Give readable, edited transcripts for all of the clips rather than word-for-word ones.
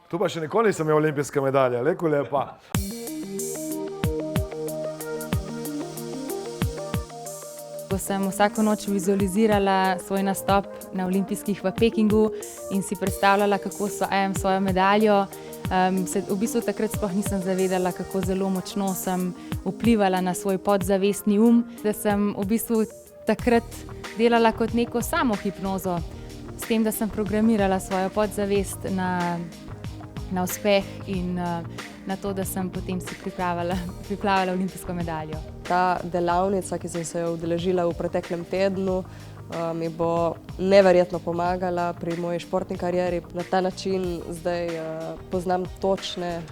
Tu pa še nikoli nisem imel olimpijske medalje, leko lepa. Ko sem vsako noč vizualizirala svoj nastop na olimpijskih v Pekingu in si predstavljala, kako osvajam svojo medaljo, se v bistvu takrat sploh nisem zavedala, kako zelo močno sem vplivala na svoj podzavestni da sem v bistvu takrat delala kot neko samohipnozo, s tem, da sem programirala svojo podzavest na uspeh in na to, da sem potem si pripravila olimpijsko medaljo. Ta delavnica, ki sem se jo udeležila v preteklem tednu, mi bo neverjetno pomagala pri moji športni karieri. Na ta način zdaj poznam točne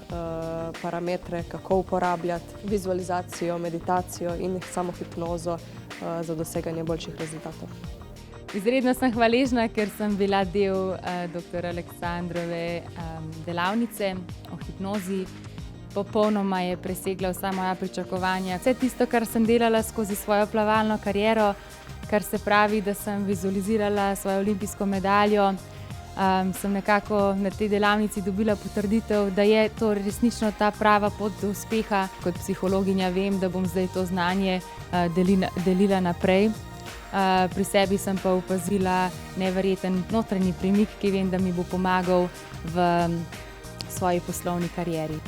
parametre, kako uporabljati vizualizacijo, meditacijo in samohipnozo za doseganje boljših rezultatov. Izredno sem hvaležna, ker sem bila del dr. Aleksandrove delavnice o hipnozi. Popolnoma je presegla vsa moja pričakovanja. Vse tisto, kar sem delala skozi svojo plavalno kariero, kar se pravi, da sem vizualizirala svojo olimpijsko medaljo, sem nekako na tej delavnici dobila potrditev, da je to resnično ta prava pot do uspeha. Kot psihologinja vem, da bom zdaj to znanje delila naprej. Pri sebi sem pa opazila neverjeten notranji premik, ki vem, da mi bo pomagal v svoji poslovni karieri.